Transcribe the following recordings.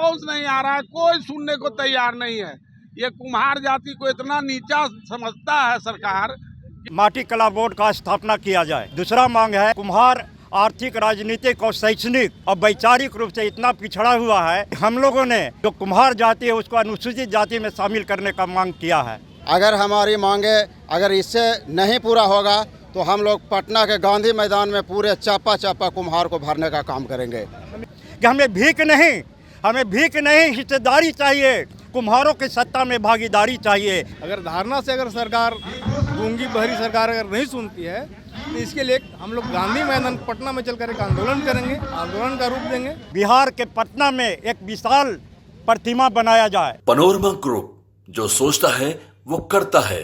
Response नहीं आ रहा है, कोई सुनने को तैयार नहीं है। ये कुम्हार जाति को इतना नीचा समझता है सरकार। माटी कला बोर्ड का स्थापना किया जाए। दूसरा मांग है, कुम्हार आर्थिक, राजनीतिक और शैक्षणिक और वैचारिक रूप से इतना पिछड़ा हुआ है, हम लोगों ने जो कुम्हार जाति है उसको अनुसूचित जाति में शामिल करने का मांग किया है। अगर हमारी मांगे अगर इससे नहीं पूरा होगा तो हम लोग पटना के गांधी मैदान में पूरे चापा चापा कुम्हार को भरने का काम करेंगे। कि हमें भीख नहीं हिस्सेदारी चाहिए, कुम्हारों की सत्ता में भागीदारी चाहिए। अगर धारणा से अगर सरकार, गूंगी बहरी सरकार अगर नहीं सुनती है तो इसके लिए हम लोग गांधी मैदान पटना में चलकर एक आंदोलन करेंगे, आंदोलन का रूप देंगे। बिहार के पटना में एक विशाल प्रतिमा बनाया जाए। पनोरमा ग्रुप, जो सोचता है वो करता है।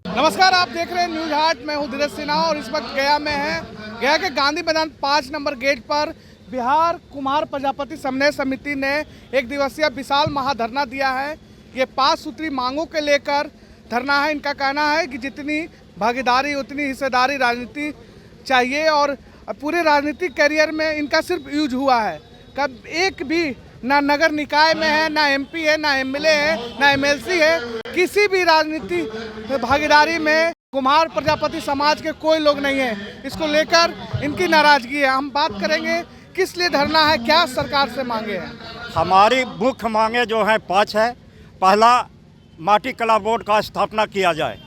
नमस्कार, आप देख रहे हैं न्यूज हाट। मैं हूं धीरज सिन्हा और इस वक्त गया में है। गया के गांधी मैदान 5 नंबर गेट पर बिहार कुम्हार प्रजापति समन्वय समिति ने एक दिवसीय विशाल महाधरना दिया है। ये 5 सूत्री मांगों के लेकर धरना है। इनका कहना है कि जितनी भागीदारी उतनी हिस्सेदारी राजनीति चाहिए और पूरे राजनीतिक करियर में इनका सिर्फ यूज हुआ है। कब एक भी ना नगर निकाय में है, ना एमपी है, ना एमएलए है, ना एमएलसी है। किसी भी राजनीति भागीदारी में कुम्हार प्रजापति समाज के कोई लोग नहीं है। इसको लेकर इनकी नाराजगी है। हम बात करेंगे किस लिए धरना है, क्या सरकार से मांगे हैं। हमारी मुख्य मांगे जो हैं 5 है। पहला, माटी कला बोर्ड का स्थापना किया जाए।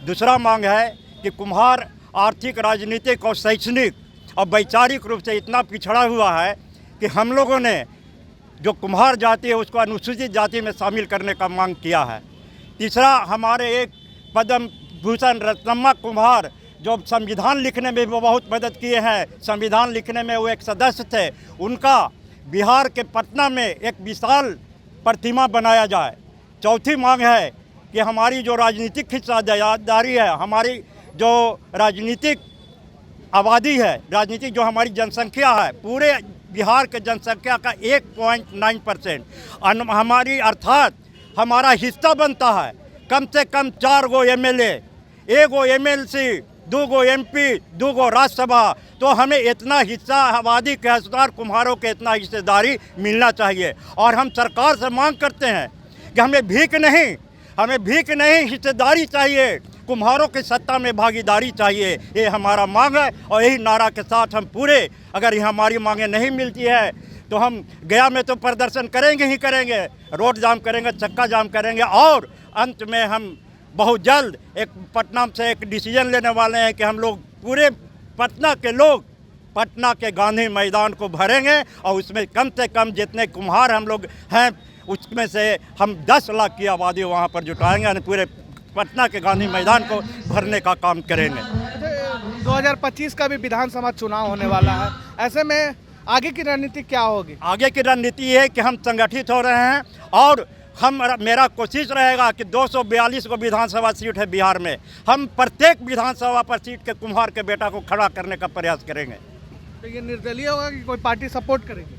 दूसरा मांग है कि कुम्हार आर्थिक, राजनीतिक और शैक्षणिक और वैचारिक रूप से इतना पिछड़ा हुआ है कि हम लोगों ने जो कुम्हार जाति है उसको अनुसूचित जाति में शामिल करने का मांग किया है। तीसरा, हमारे एक पद्म भूषण रत्नम्मा कुम्हार जो संविधान लिखने में भी बहुत मदद किए हैं, संविधान लिखने में वो एक सदस्य थे, उनका बिहार के पटना में एक विशाल प्रतिमा बनाया जाए। चौथी मांग है कि हमारी जो राजनीतिक हिस्सेदारी है, हमारी जो राजनीतिक आबादी है, राजनीतिक जो हमारी जनसंख्या है, पूरे बिहार के जनसंख्या का 1.9% हमारी अर्थात हमारा हिस्सा बनता है। कम से कम 4 गो एमएलए, 1 गो एमएलसी, 2 गो एमपी, 2 गो राज्यसभा। तो हमें इतना हिस्सा आबादी के हिस्सेदार कुम्हारों के इतना हिस्सेदारी मिलना चाहिए। और हम सरकार से मांग करते हैं कि हमें भीख नहीं हिस्सेदारी चाहिए, कुम्हारों की सत्ता में भागीदारी चाहिए। ये हमारा मांग है और यही नारा के साथ हम पूरे, अगर ये हमारी मांगें नहीं मिलती है तो हम गया में तो प्रदर्शन करेंगे ही करेंगे, रोड जाम करेंगे, चक्का जाम करेंगे। और अंत में हम बहुत जल्द एक पटना से एक डिसीजन लेने वाले हैं कि हम लोग पूरे पटना के लोग पटना के गांधी मैदान को भरेंगे और उसमें कम से कम जितने कुम्हार हम लोग हैं उसमें से हम 10 लाख की आबादी वहाँ पर जुटाएंगे और पूरे पटना के गांधी मैदान को भरने का काम करेंगे। 2025 का भी विधानसभा चुनाव होने वाला है। ऐसे में आगे की रणनीति क्या होगी? आगे की रणनीति है कि हम संगठित हो रहे हैं और मेरा कोशिश रहेगा कि 242 को विधानसभा सीट है बिहार में, हम प्रत्येक विधानसभा पर सीट के कुम्हार के बेटा को खड़ा करने का प्रयास करेंगे। तो ये निर्दलीय होगा कि कोई पार्टी सपोर्ट करेगी?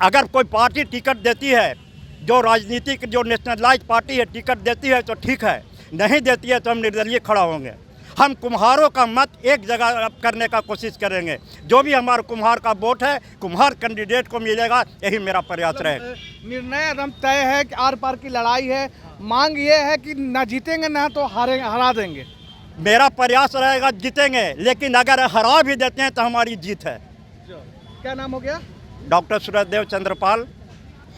अगर कोई पार्टी टिकट देती है, जो राजनीतिक जो नेशनलाइज पार्टी है टिकट देती है तो ठीक है, नहीं देती है तो हम निर्दलीय खड़ा होंगे। हम कुम्हारों का मत एक जगह करने का कोशिश करेंगे। जो भी हमारा कुम्हार का वोट है कुम्हार कैंडिडेट को मिलेगा, यही मेरा प्रयास रहेगा। निर्णय एकदम तय है कि आर पार की लड़ाई है। मांग ये है कि ना जीतेंगे ना तो हरा देंगे। मेरा प्रयास रहेगा जीतेंगे, लेकिन अगर हरा भी देते हैं तो हमारी जीत है। क्या नाम हो गया? डॉक्टर सूरजदेव चंद्रपाल।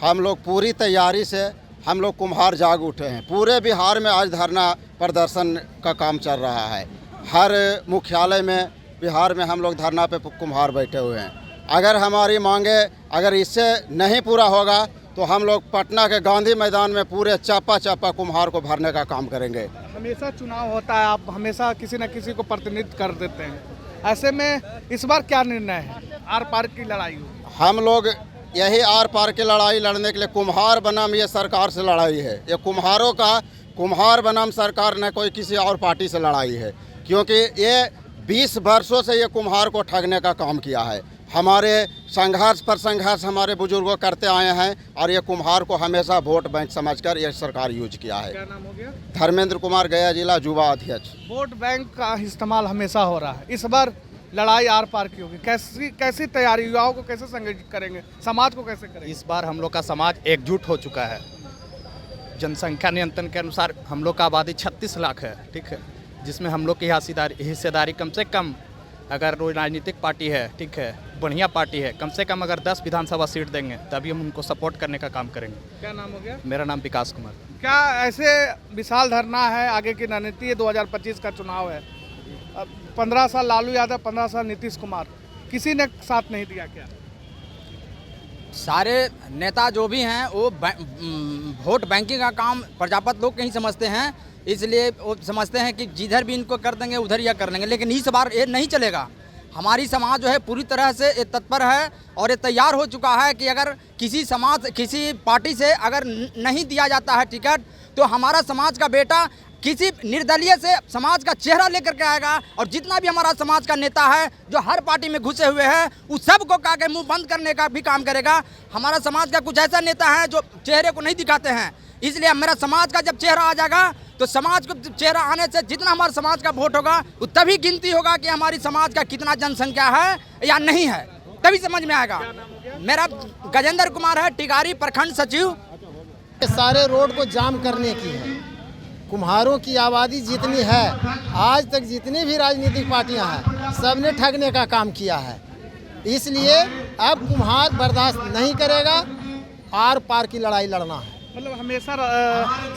हम लोग पूरी तैयारी से हम लोग कुम्हार जाग उठे हैं। पूरे बिहार में आज धरना प्रदर्शन का काम चल रहा है। हर मुख्यालय में बिहार में हम लोग धरना पे कुम्हार बैठे हुए हैं। अगर हमारी मांगे अगर इससे नहीं पूरा होगा तो हम लोग पटना के गांधी मैदान में पूरे चापा चापा कुम्हार को भरने का काम करेंगे। हमेशा चुनाव होता है, आप हमेशा किसी न किसी को प्रतिनिधित्व कर देते हैं। ऐसे में इस बार क्या निर्णय है? आर पार की लड़ाई हो। हम लोग यही आर पार की लड़ाई लड़ने के लिए कुम्हार बनाम ये सरकार से लड़ाई है। ये कुम्हारों का कुम्हार बनाम सरकार न कोई किसी और पार्टी से लड़ाई है, क्योंकि ये 20 वर्षों से ये कुम्हार को ठगने का काम किया है। हमारे संघर्ष पर संघर्ष हमारे बुजुर्गों करते आए हैं और ये कुम्हार को हमेशा वोट बैंक समझकर ये सरकार यूज किया है। क्या नाम हो गया? धर्मेंद्र कुमार, गया जिला युवा अध्यक्ष। वोट बैंक का इस्तेमाल हमेशा हो रहा है। इस बार लड़ाई आर पार की होगी। कैसी कैसी तैयारी, युवाओं को कैसे संगठित करेंगे, समाज को कैसे करेंगे? इस बार हम लोग का समाज एकजुट हो चुका है। जनसंख्या नियंत्रण के अनुसार हम लोग का आबादी 36 लाख है, ठीक है, जिसमें हम लोग की हिस्सेदारी कम से कम, अगर कोई राजनीतिक पार्टी है, ठीक है, बढ़िया पार्टी है, कम से कम अगर 10 विधानसभा सीट देंगे तभी हम उनको सपोर्ट करने का काम करेंगे। क्या नाम हो गया? मेरा नाम विकास कुमार। क्या ऐसे विशाल धरना है, आगे की रणनीति है, 2025 का चुनाव है, अब 15 साल लालू यादव, 15 साल नीतीश कुमार, किसी ने साथ नहीं दिया क्या? सारे नेता जो भी हैं वो वोट बैंकिंग का काम प्रजापत लोग कहीं समझते हैं, इसलिए वो समझते हैं कि जिधर भी इनको कर देंगे उधर यह कर लेंगे, लेकिन इस बार ये नहीं चलेगा। हमारी समाज जो है पूरी तरह से ये तत्पर है और ये तैयार हो चुका है कि अगर किसी पार्टी से अगर नहीं दिया जाता है टिकट तो हमारा समाज का बेटा किसी निर्दलीय से समाज का चेहरा लेकर के आएगा और जितना भी हमारा समाज का नेता है जो हर पार्टी में घुसे हुए हैं उस सब को काके मुंह बंद करने का भी काम करेगा। हमारा समाज का कुछ ऐसा नेता है जो चेहरे को नहीं दिखाते हैं, इसलिए मेरा समाज का जब चेहरा आ जाएगा तो समाज को चेहरा आने से जितना हमारे समाज का वोट होगा वो तभी गिनती होगा कि हमारी समाज का कितना जनसंख्या है या नहीं है, तभी समझ में आएगा। मेरा गजेंद्र कुमार है, टिकारी प्रखंड सचिव। सारे रोड को जाम करने की है। कुम्हारों की आबादी जितनी है, आज तक जितनी भी राजनीतिक पार्टियां हैं सबने ठगने का काम किया है, इसलिए अब कुम्हार बर्दाश्त नहीं करेगा, आर पार की लड़ाई लड़ना है। मतलब हमेशा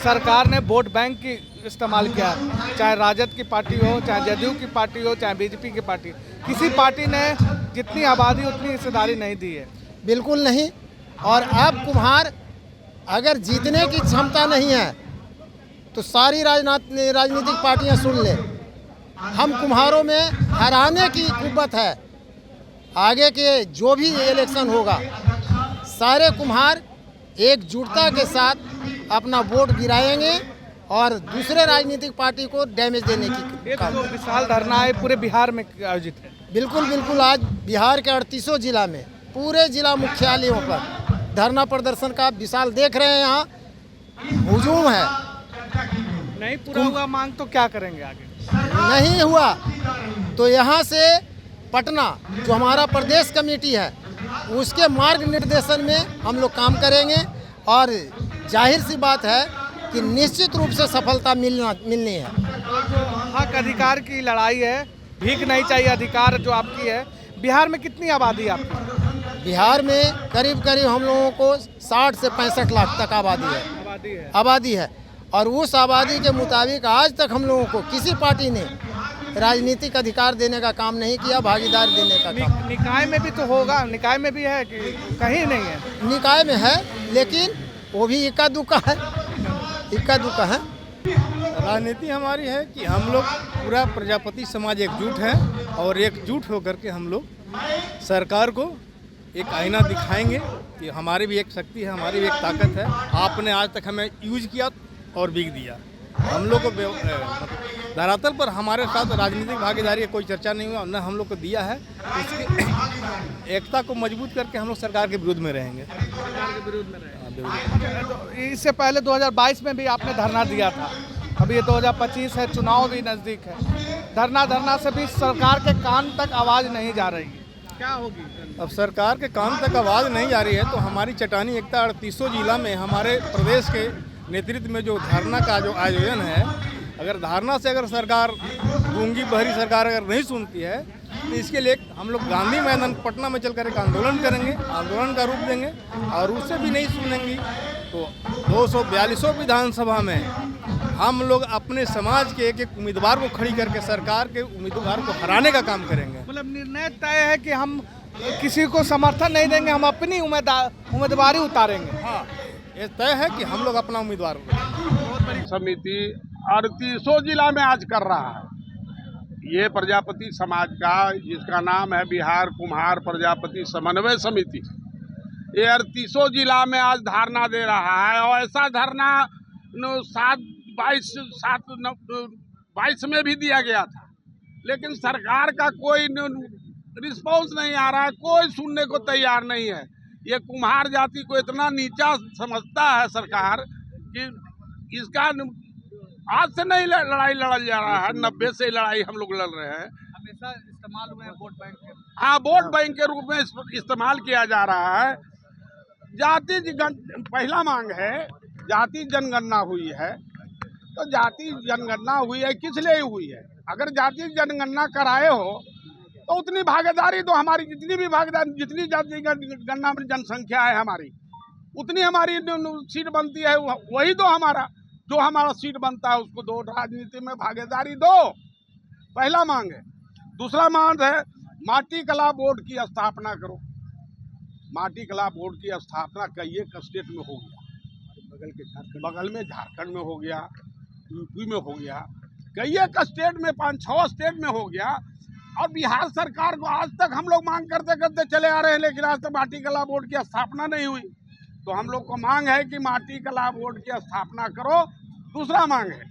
सरकार ने वोट बैंक की इस्तेमाल किया, चाहे राजद की पार्टी हो, चाहे जदयू की पार्टी हो, चाहे बीजेपी की पार्टी, किसी पार्टी ने जितनी आबादी उतनी हिस्सेदारी नहीं दी है। बिल्कुल नहीं। और अब कुम्हार अगर जीतने की क्षमता नहीं है तो सारी राजनीतिक पार्टियां सुन ले, हम कुम्हारों में हराने की कुव्वत है। आगे के जो भी इलेक्शन होगा सारे कुम्हार एकजुटता के साथ अपना वोट गिराएंगे और दूसरे राजनीतिक पार्टी को डैमेज देने की काम। तो विशाल धरना है, पूरे बिहार में आयोजित है। बिल्कुल बिल्कुल, आज बिहार के 38 जिला में पूरे जिला मुख्यालयों पर धरना प्रदर्शन का विशाल देख रहे हैं, यहाँ हुजूम है। नहीं पूरा हुआ मांग तो क्या करेंगे आगे? नहीं हुआ तो यहाँ से पटना जो हमारा प्रदेश कमेटी है उसके मार्ग निर्देशन में हम लोग काम करेंगे और जाहिर सी बात है कि निश्चित रूप से सफलता मिलनी है। हक अधिकार की लड़ाई है, भीख नहीं चाहिए, अधिकार जो आपकी है। बिहार में कितनी आबादी है आपकी? बिहार में करीब हम लोगों को 60 से 65 लाख तक आबादी है और उस आबादी के मुताबिक आज तक हम लोगों को किसी पार्टी ने राजनीतिक अधिकार देने का काम नहीं किया, भागीदार देने का काम। निकाय में भी तो होगा, निकाय में भी है कि कहीं नहीं है? निकाय में है लेकिन वो भी इक्का दुक्का है। राजनीति हमारी है कि हम लोग पूरा प्रजापति समाज एकजुट है और एकजुट होकर के हम लोग सरकार को एक आईना दिखाएंगे कि हमारी भी एक शक्ति है, हमारी भी एक ताकत है। आपने आज तक हमें यूज किया और बिक दिया। हम लोग को धरातल पर हमारे साथ राजनीतिक भागीदारी की कोई चर्चा नहीं हुआ, न हम लोग को दिया है। इसकी एकता को मजबूत करके हम लोग सरकार के विरुद्ध में रहेंगे। सरकार के विरुद्ध में रहेंगे। तो इससे पहले 2022 में भी आपने धरना दिया था, अभी ये 2025 है, चुनाव भी नज़दीक है। धरना से भी सरकार के कान तक आवाज़ नहीं जा रही है, क्या होगी? अब सरकार के कान तक आवाज़ नहीं जा रही है तो हमारी चटानी एकता 38 जिला में हमारे प्रदेश के नेतृत्व में जो धरना का जो आयोजन है, अगर धरना से अगर सरकार गूंगी बहरी सरकार अगर नहीं सुनती है तो इसके लिए हम लोग गांधी मैदान पटना में चलकर एक आंदोलन करेंगे, आंदोलन का रूप देंगे और उससे भी नहीं सुनेंगी तो 242 विधानसभा में हम लोग अपने समाज के एक उम्मीदवार को खड़ी करके सरकार के उम्मीदवार को हराने का काम करेंगे। मतलब निर्णय तय है कि हम किसी को समर्थन नहीं देंगे, हम अपनी उम्मीदवारी उतारेंगे। हाँ, ये तय है कि हम लोग अपना उम्मीदवार समिति 38 जिला में आज कर रहा है। ये प्रजापति समाज का, जिसका नाम है बिहार कुम्हार प्रजापति समन्वय समिति, ये 38 जिला में आज धरना दे रहा है। और ऐसा धरना 22 में भी दिया गया था, लेकिन सरकार का कोई रिस्पॉन्स नहीं आ रहा है, कोई सुनने को तैयार नहीं है। ये कुम्हार जाति को इतना नीचा समझता है सरकार कि इसका आज से नहीं लड़ाई लड़ल जा रहा है, 90 से लड़ाई हम लोग लड़ रहे हैं। हमेशा इस्तेमाल हुए हैं वोट बैंक के। हाँ, वोट बैंक के रूप में इस्तेमाल किया जा रहा है। पहला मांग है जाति जनगणना हुई है, तो जाति जनगणना हुई है किस लिए हुई है? अगर जाति जनगणना कराए हो तो उतनी भागीदारी तो हमारी जितनी भी भागीदारी, जितनी जाति गणना में जनसंख्या है हमारी, उतनी हमारी सीट बनती है। वही तो हमारा जो हमारा सीट बनता है उसको दो, राजनीति में भागीदारी दो, पहला मांग है। दूसरा मांग है माटी कला बोर्ड की स्थापना करो। माटी कला बोर्ड की स्थापना कई एक स्टेट में हो गया, बगल में झारखंड में हो गया, यूपी में हो गया, कई एक स्टेट में 5-6 स्टेट में हो गया। और बिहार सरकार को आज तक हम लोग मांग करते करते चले आ रहे हैं, लेकिन आज तक माटी कला बोर्ड की स्थापना नहीं हुई। तो हम लोग को मांग है कि माटी कला बोर्ड की स्थापना करो। दूसरा मांग है।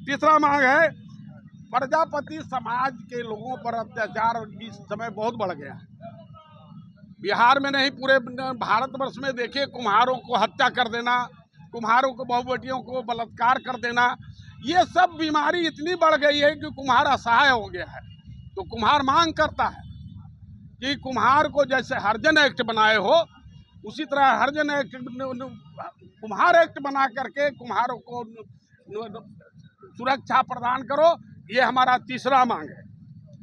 तीसरा मांग है प्रजापति समाज के लोगों पर अत्याचार इस समय बहुत बढ़ गया है। बिहार में नहीं, पूरे भारतवर्ष में देखिए, कुम्हारों को हत्या कर देना, कुम्हारों को बहू बेटियों को बलात्कार कर देना, ये सब बीमारी इतनी बढ़ गई है कि कुम्हार असहाय हो गया है। तो कुम्हार मांग करता है कि कुम्हार को जैसे हरिजन एक्ट बनाए हो, उसी तरह हरिजन एक्ट, कुम्हार एक्ट बना करके कुम्हारों को सुरक्षा प्रदान करो। ये हमारा तीसरा मांग है।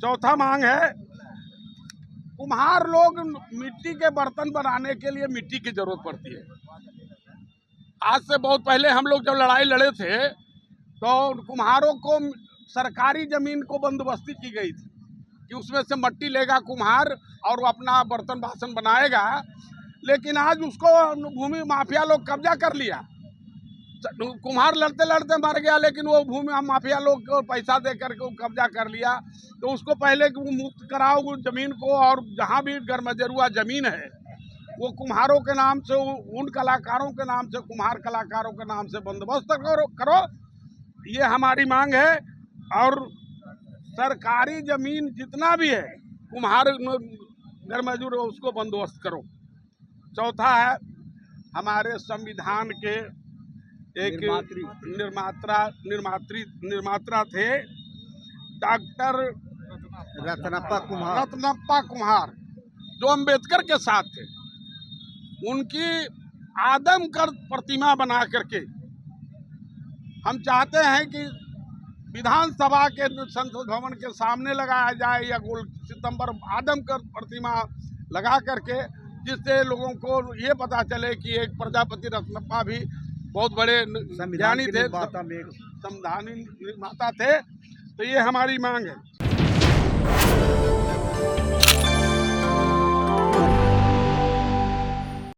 चौथा मांग है कुम्हार लोग मिट्टी के बर्तन बनाने के लिए मिट्टी की जरूरत पड़ती है। आज से बहुत पहले हम लोग जब लड़ाई लड़े थे तो कुम्हारों को सरकारी जमीन को बंदोबस्ती की गई थी कि उसमें से मिट्टी लेगा कुम्हार और वो अपना बर्तन बासन बनाएगा। लेकिन आज उसको भूमि माफिया लोग कब्जा कर लिया। कुम्हार लड़ते लड़ते मर गया, लेकिन वो भूमि माफिया लोग को पैसा दे करके कब्जा कर लिया। तो उसको पहले मुक्त कराओ जमीन को, और जहाँ भी गरमजरुआ जमीन है वो कुम्हारों के नाम से, उन कलाकारों के नाम से, कुम्हार कलाकारों के नाम से बंदोबस्त करो। ये हमारी मांग है। और सरकारी जमीन जितना भी है कुम्हार गरमजूर उसको बंदोबस्त करो। चौथा है हमारे संविधान के एक निर्माता थे डॉक्टर रत्नप्पा कुम्हार, जो अंबेडकर के साथ थे। उनकी आदमकद प्रतिमा बना करके हम चाहते हैं कि विधानसभा के संसद भवन के सामने लगाया जाए, या गोल सितंबर आदमकद प्रतिमा लगा करके, जिससे लोगों को ये पता चले कि एक प्रजापति रत्नप्पा भी बहुत बड़े ज्ञानी थे, संविधान निर्माता थे। तो ये हमारी मांग है।